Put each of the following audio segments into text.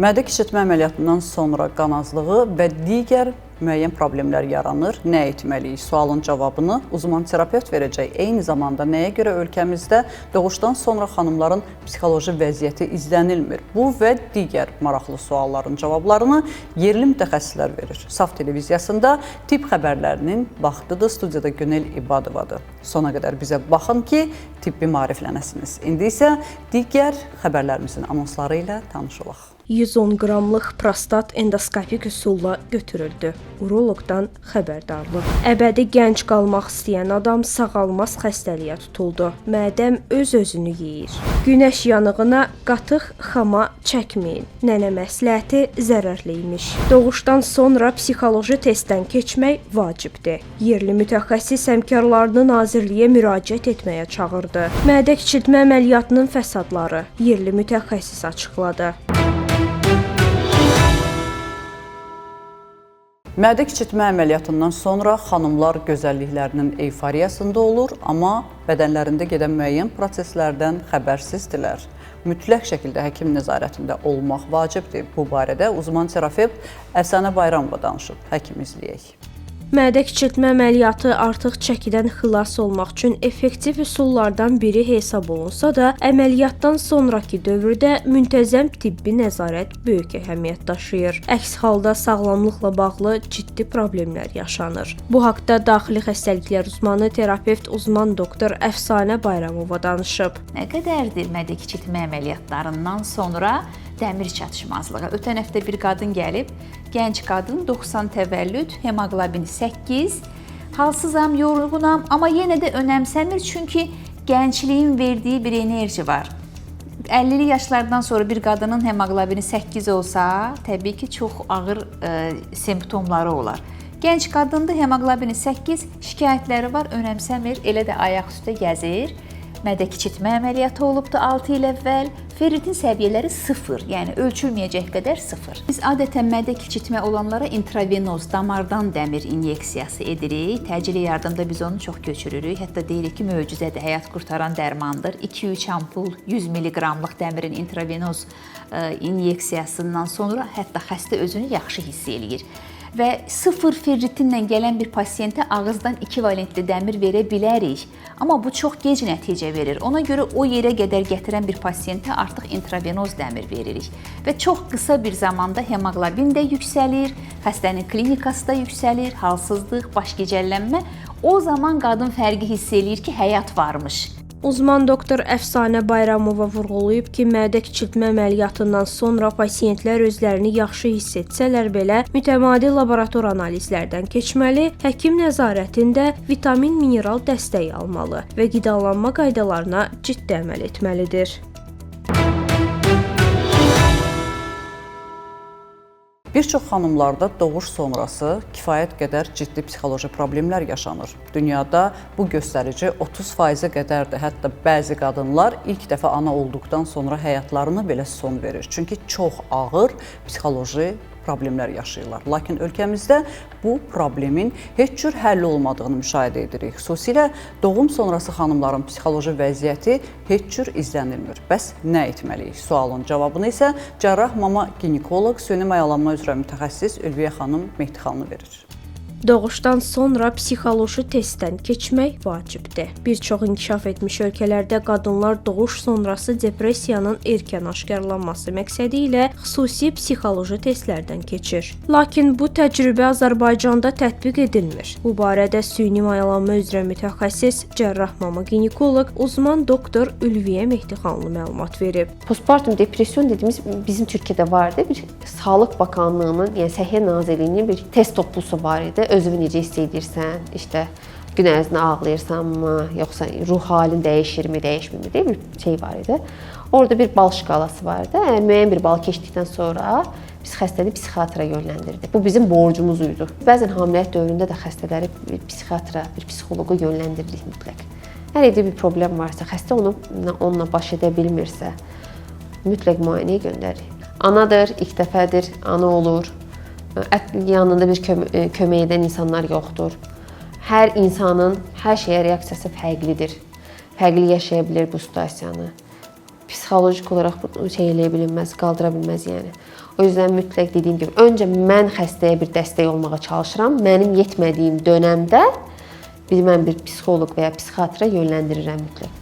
Mədə kiçiltmə əməliyyatından sonra qan azlığı və digər müəyyən problemlər yaranır. Nə etməliyik? Sualın cavabını uzman terapevt verəcək. Eyni zamanda nəyə görə ölkəmizdə doğuşdan sonra xanımların psixoloji vəziyyəti izlənilmir? Bu və digər maraqlı sualların cavablarını yerli mütəxəssislər verir. Saf televiziyasında tibb xəbərlərinin vaxtıdır. Studiyada Günel İbadovadır. Sona qədər bizə baxın ki, tibbi maariflənəsiniz. İndi isə digər xəbərlərimizin anonsları ilə tanış olaq. 110 qramlıq prostat endoskopik üsulla götürüldü. Uroloqdan xəbərdarlıq. Əbədi gənc qalmaq istəyən adam sağalmaz xəstəliyə tutuldu. Mədəm öz-özünü yeyir. Günəş yanığına qatıq xama çəkməyin. Nənə məsləhəti zərərliymiş. Doğuşdan sonra psixoloji testdən keçmək vacibdir. Yerli mütəxəssis həmkarlarını Nazirliyə müraciət etməyə çağırdı. Mədə kiçiltmə əməliyyatının fəsadları yerli mütəxəssis açıqladı. Mədə kiçiltmə əməliyyatından sonra xanımlar gözəlliklərinin eyfariyasında olur, amma bədənlərində gedən müəyyən proseslərdən xəbərsizdirlər. Mütləq şəkildə həkim nəzarətində olmaq vacibdir. Bu barədə uzman terapevt Əfsanə Bayramova danışıb. Həkim izləyək. Mədə kiçiltmə əməliyyatı artıq çəkidən xilas olmaq üçün effektiv üsullardan biri hesab olunsa da, əməliyyatdan sonraki dövrdə müntəzəm tibbi nəzarət böyük əhəmiyyət daşıyır. Əks halda sağlamlıqla bağlı ciddi problemlər yaşanır. Bu haqda daxili xəstəliklər uzmanı, terapevt uzman doktor Əfsanə Bayramova danışıb. Nə qədərdir mədə kiçiltmə əməliyyatlarından sonra dəmir çatışmazlığı? Ötən həftə bir qadın gəlib, gənc qadın, 90 təvəllüd, hemoqlobini 8, halsızam, yorğunam, amma yenə də önəmsəmir, çünki gəncliyin verdiyi bir enerji var. 50'li yaşlardan sonra bir qadının hemoqlobini 8 olsa, təbii ki, çox ağır simptomları olar. Gənc qadında hemoqlobini 8, şikayətləri var, önəmsəmir, elə də ayaq üstə gəzir. Mədə kiçiltmə əməliyyatı olubdu 6 il əvvəl. Ferritin səviyyələri 0, yəni ölçülməyəcək qədər 0. Biz adətən mədə kiçiltmə olanlara intravenoz, damardan dəmir inyeksiyası edirik. Təcili yardımda biz onu çox köçürürük. Hətta deyirik ki, möcüzədir, həyat qurtaran dərmandır. 2-3 ampul 100 mg-lıq dəmirin intravenoz inyeksiyasından sonra hətta xəstə özünü yaxşı hiss eləyir. Və 0 ferritinlə gələn bir pasiyentə ağızdan ekvivalentli dəmir verə bilərik. Amma bu çox gec nəticə verir. Ona görə o yerə qədər gətirən bir pasiyentə artıq intravenoz dəmir veririk. Və çox qısa bir zamanda hemoqlobin də yüksəlir, xəstənin klinikası da yüksəlir, halsızlıq, baş gicəllənmə. O zaman qadın fərqi hiss eləyir ki, həyat varmış. Uzman doktor Əfsanə Bayramova vurğulayıb ki, mədə kiçiltmə əməliyyatından sonra pasiyentlər özlərini yaxşı hiss etsələr belə mütəmadi laborator analizlərdən keçməli, həkim nəzarətində vitamin, mineral dəstəyi almalı və qidalanma qaydalarına ciddi əməl etməlidir. Bir çox xanımlarda doğuş sonrası kifayət qədər ciddi psixoloji problemlər yaşanır. Dünyada bu göstərici 30%-ə qədərdir. Hətta bəzi qadınlar ilk dəfə ana olduqdan sonra həyatlarını belə son verir. Çünki çox ağır psixoloji problemlər yaşayırlar. Lakin ölkəmizdə bu problemin heç cür həll olmadığını müşahidə edirik. Xüsusilə doğum sonrası xanımların psixoloji vəziyyəti heç cür izlənilmir. Bəs nə etməliyik? Sualın cavabını isə cərrah mama ginekoloq, süni mayalanma üzrə mütəxəssis Ülviyə xanım Mehdixanlı verir. Doğuşdan sonra psixoloji testdən keçmək vacibdir. Bir çox inkişaf etmiş ölkələrdə qadınlar doğuş sonrası depressiyanın erkən aşkarlanması məqsədi ilə xüsusi psixoloji testlərdən keçir. Lakin bu təcrübə Azərbaycanda tətbiq edilmir. Bu barədə süni mayalanma üzrə mütəxəssis, cərrah mama ginekoloq, uzman doktor Ülviyə Mehdixanlı məlumat verib. Postpartum depression dediyimiz bizim Türkiyədə vardı. Bir Sağlıq Bakanlığının, yəni Səhiyyə Nazirliyinin bir test toplusu var idi. Özünü necə hiss edirsən, işte gün ərzində ağlayırsanmı, yoxsa ruh halin dəyişirmi, dəyişmirmi deyə bir şey var idi. Orada bir bal şkalası vardı. Yəni müəyyən bir bal keçdikdən sonra biz xəstəni psixiatra yönləndirdik. Bu bizim borcumuz idi. Bəzən hamiləlik dövründə də xəstələri bir psixiatra, bir psixoloqa yönləndiririk mütləq. Hər evdə bir problem varsa, xəstə onunla baş edə bilmirsə, mütləq müayinəyə göndəririk. Anadır, ilk dəfədir, ana olur. Yanında bir kömək edən insanlar yoxdur. Hər insanın hər şeyə reaksiyası fərqlidir. Fərqli yaşaya bilər bu situasiyanı. psixolojik olaraq şey eləyə bilməz, qaldıra bilməz yəni. O yüzden mütləq dediyim kimi, öncə mən xəstəyə bir dəstək olmağa çalışıram. Mənim yetmədiyim dönəmdə mən bir psixoloq və ya psixiatra yönləndirirəm mütləq.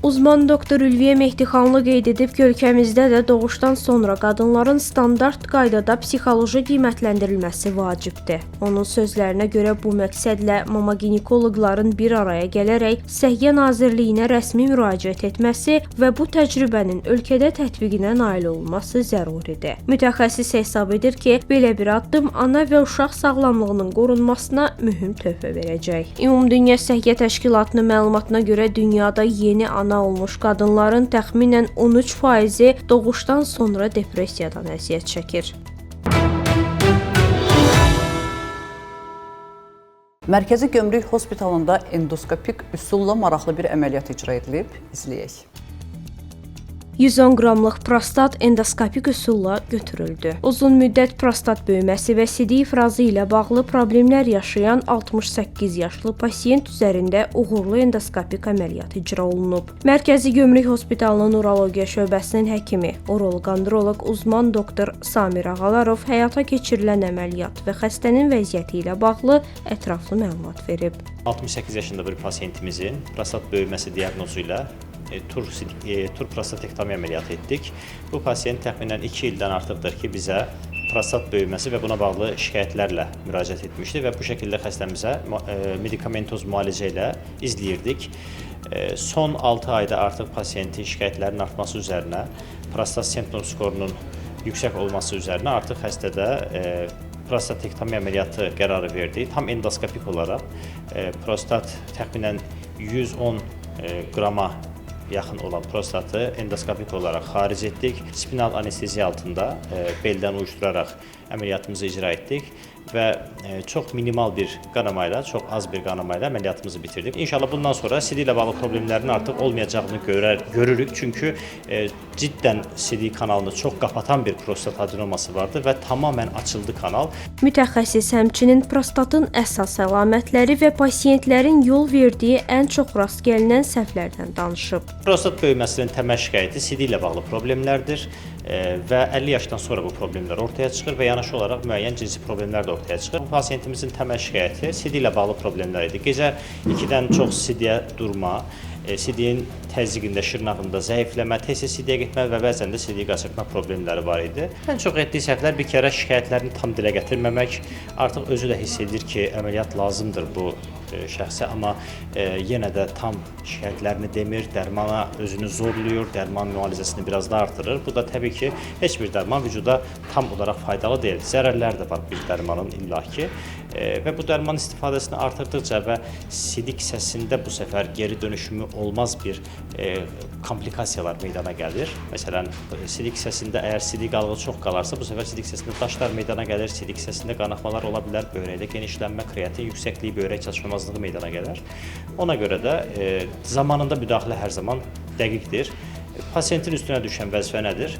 Uzman doktor Ülviyə Mehdixanlı qeyd edib ki, ölkəmizdə də doğuşdan sonra qadınların standart qaydada psixoloji qiymətləndirilməsi vacibdir. Onun sözlərinə görə bu məqsədlə mama ginekoloqların bir araya gələrək Səhiyyə Nazirliyinə rəsmi müraciət etməsi və bu təcrübənin ölkədə tətbiqinə nail olması zəruridir. Mütəxəssis hesab edir ki, belə bir addım ana və uşaq sağlamlığının qorunmasına mühüm töhfə verəcək. Ümumdünya Səhiyyə Təşkilatının məlumatına görə dünyada yeni ana olmuş qadınların təxminən 13%-i doğuşdan sonra depressiyadan əziyyət çəkir. Mərkəzi Gömrük Hospitalında endoskopik üsulla maraqlı bir əməliyyat icra edilib. İzləyək. 110 qramlıq prostat endoskopik üsulla götürüldü. Uzun müddət prostat böyüməsi və sidik ifrazı ilə bağlı problemlər yaşayan 68 yaşlı pasiyent üzərində uğurlu endoskopik əməliyyat icra olunub. Mərkəzi Gömrük Hospitalının urologiya şöbəsinin həkimi, uroloq-androloq uzman doktor Samir Ağalarov həyata keçirilən əməliyyat və xəstənin vəziyyəti ilə bağlı ətraflı məlumat verib. 68 yaşında bir pasiyentimizin prostat böyüməsi diaqnozu ilə tur prostatektomi əməliyyatı etdik. Bu pasiyent təxminən 2 ildən artıqdır ki, bizə prostat böyüməsi və buna bağlı şikayətlərlə müraciət etmişdi və bu şəkildə xəstəmizə medikamentoz müalicə ilə izləyirdik. Son 6 ayda artıq pasiyentin şikayətlərinin artması üzərinə, prostat semptom skorunun yüksək olması üzərinə artıq xəstədə prostatektomi əməliyyatı qərarı verdi. Tam endoskopik olaraq prostat təxminən 110 qrama yaxın olan prostatı endoskopik olaraq xaric etdik. Spinal anesteziya altında beldən uyuşduraraq əməliyyatımızı icra etdik və çox minimal bir qanamayla, çox az bir qanamayla əməliyyatımızı bitirdik. İnşallah bundan sonra sidik ilə bağlı problemlərin artıq olmayacağını görürük. Çünki ciddən sidik kanalını çox qapatan bir prostat adenoması vardı və tamamən açıldı kanal. Mütəxəssis həmçinin prostatın əsas əlamətləri və pasiyentlərin yol verdiyi ən çox rast gəlinən səhvlərdən danışıb. Prostat böyüməsinin təməl şikayəti sidik ilə bağlı problemlərdir və 50 yaşdan sonra bu problemlər ortaya çıxır və yanaşı olaraq müəyyən cinsi problemlər də ortaya çıxır. Bu pasiyentimizin təməl şikayəti sidik ilə bağlı problemlər idi. Gecə 2-dən çox sidiyə durma, sidiyin təzyiqində, şırnağında zəifləmə, tez-tez sidiyə getmə və bəzən də sidik qaçırtma problemləri var idi. Ən çox etdiyi səhvlər bir kərə şikayətlərini tam dilə gətirməmək, artıq özü də hiss edir ki, əməliyyat lazımdır bu şəxsə, amma yenə də tam şikayətlərini demir, dərmana özünü zorlayır, dərman müalicəsini biraz da artırır. Bu da təbii ki, heç bir dərman vücuda tam olaraq faydalı deyil. Zərərlər də var bir dərmanın illaki və bu dərman istifadəsini artırdıqca və sidik hissəsində bu səfər geri dönüşümü olmaz bir komplikasiyalar meydana gəlir. Məsələn, sidik hissəsində əgər sidik qalığı çox qalarsa, bu səfər sidik hissəsində daşlar meydana gəlir, sidik hissəsində qanaxmalar ola bilər, böyrəkdə genişlənmə, kreatin yüksəkliyi, böyrək çatışmamazlığı meydana gələr. Ona görə də zamanında müdaxilə hər zaman dəqiqdir. Pasiyentin üstünə düşən vəzifə nədir?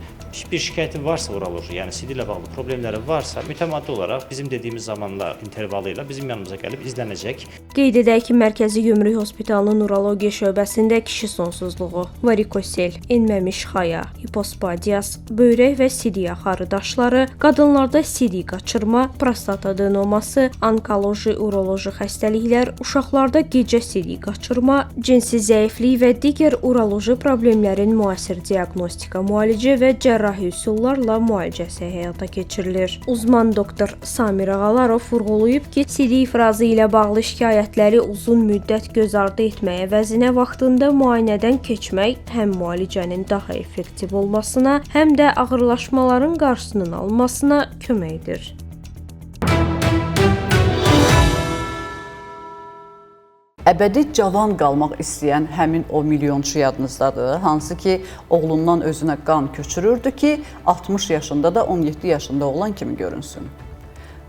Bir şikayəti varsa uroloji, yəni sidik ilə bağlı problemləri varsa, mütəmadi olaraq bizim dediyimiz zamanlar intervalı ilə bizim yanımıza gəlib izlənəcək. Qeyd edək ki, Mərkəzi Gömrük Hospitalının urologiya şöbəsində kişi sonsuzluğu, varikosel, enməmiş xaya, hipospadiyas, böyrək və sidik axarı daşları, qadınlarda sidik qaçırma, prostat adenoması, onkoloji, uroloji xəstəliklər, uşaqlarda gecə sidik qaçırma, cinsi zəiflik və digər uroloji problemlərin müasir diaqnostika, müalicə və cərrahi üsullarla müalicəsi həyata keçirilir. Uzman doktor Samir Ağalarov vurğulayıb ki, sidik ifrazı ilə bağlı şikayətləri uzun müddət göz ardı etməyə əvəzinə vaxtında müayinədən keçmək həm müalicənin daha effektiv olmasına, həm də ağırlaşmaların qarşısının alınmasına kömək edir. Əbədi cavan qalmaq istəyən həmin o milyonçu yadınızdadır, hansı ki, oğlundan özünə qan köçürürdü ki, 60 yaşında da 17 yaşında olan kimi görünsün.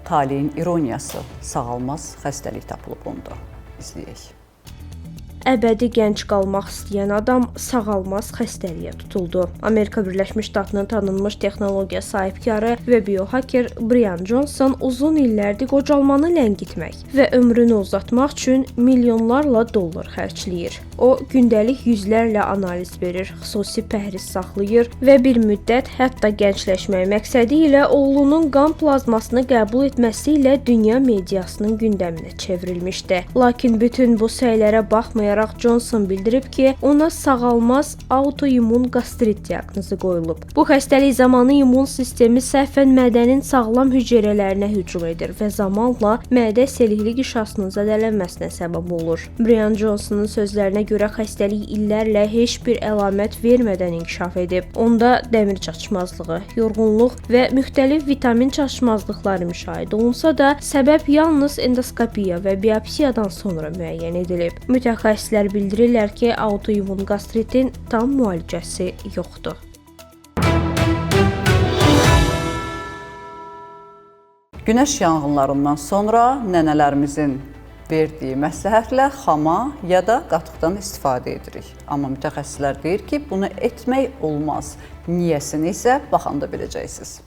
Taleyin ironiyası, sağalmaz xəstəlik tapılıb onda. İzləyək. əbədi gənc qalmaq istəyən adam sağalmaz xəstəliyə tutuldu. Amerika Birləşmiş Ştatlarının tanınmış texnologiya sahibkarı və biohaker Brian Johnson uzun illərdir qocalmanı ləngitmək və ömrünü uzatmaq üçün milyonlarla dollar xərcləyir. O, gündəlik yüzlərlə analiz verir, xüsusi pəhriz saxlayır və bir müddət hətta gəncləşmək məqsədi ilə oğlunun qan plazmasını qəbul etməsi ilə dünya mediasının gündəminə çevrilmişdi. Lakin bütün bu səylərə baxmayaraq Johnson bildirib ki, ona sağalmaz autoimmun qastrit diaqnozu qoyulub. Bu xəstəlik zamanı immun sistemi səhvən mədənin sağlam hüceyrələrinə hücum edir və zamanla mədə selikli qişasının zədələnməsinə səbəb olur. Brian Johnsonun sözlərinə görə xəstəlik illərlə heç bir əlamət vermədən inkişaf edib. Onda dəmir çatışmazlığı, yorğunluq və müxtəlif vitamin çatışmazlıqları müşahidə olunsa da, səbəb yalnız endoskopiya və biopsiyadan sonra müəyyən edilib. Mütəxəssislər bildirirlər ki, autoimmun qastritin tam müalicəsi yoxdur. Günəş yanğınlarından sonra nənələrimizin verdiyi məsləhətlə xama ya da qatıqdan istifadə edirik. Amma mütəxəssislər deyir ki, bunu etmək olmaz. Niyəsini isə baxanda biləcəksiniz.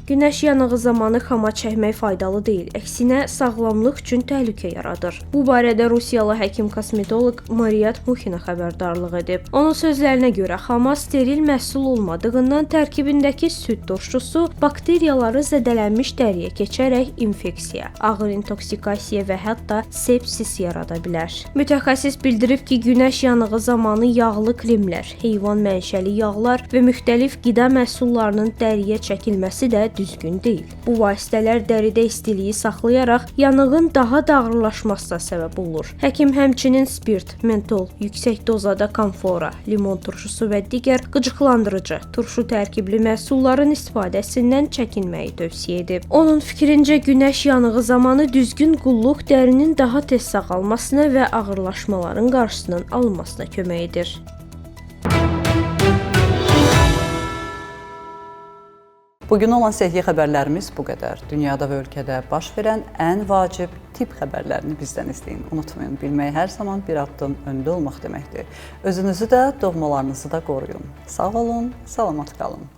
Günəş yanığı zamanı xama çəkmək faydalı deyil, əksinə sağlamlıq üçün təhlükə yaradır. Bu barədə Rusiyalı həkim-kosmetoloq Mariyat Muxina xəbərdarlıq edib. Onun sözlərinə görə xama steril məhsul olmadığından tərkibindəki süd turşusu bakteriyaları zədələnmiş dəriyə keçərək infeksiya, ağır intoksikasiya və hətta sepsis yarada bilər. Mütəxəssis bildirib ki, günəş yanığı zamanı yağlı kremlər, heyvan mənşəli yağlar və müxtəlif qida məhsullarının dəriyə çəkilməsi də düzgün deyil. Bu vasitələr dəridə istiliyi saxlayaraq yanığın daha da ağırlaşmasına səbəb olur. Həkim həmçinin spirt, mentol, yüksək dozada kamfora, limon turşusu və digər qıcıqlandırıcı, turşu tərkibli məhsulların istifadəsindən çəkinməyi tövsiyə edib. Onun fikrincə günəş yanığı zamanı düzgün qulluq dərinin daha tez sağalmasına və ağırlaşmaların qarşısının alınmasına kömək edir. Bugün olan səhiyyə xəbərlərimiz bu qədər. Dünyada və ölkədə baş verən ən vacib tibb xəbərlərini bizdən izləyin. Unutmayın, bilmək hər zaman bir addım öndə olmaq deməkdir. Özünüzü də, doğmalarınızı da qoruyun. Sağ olun, salamat qalın.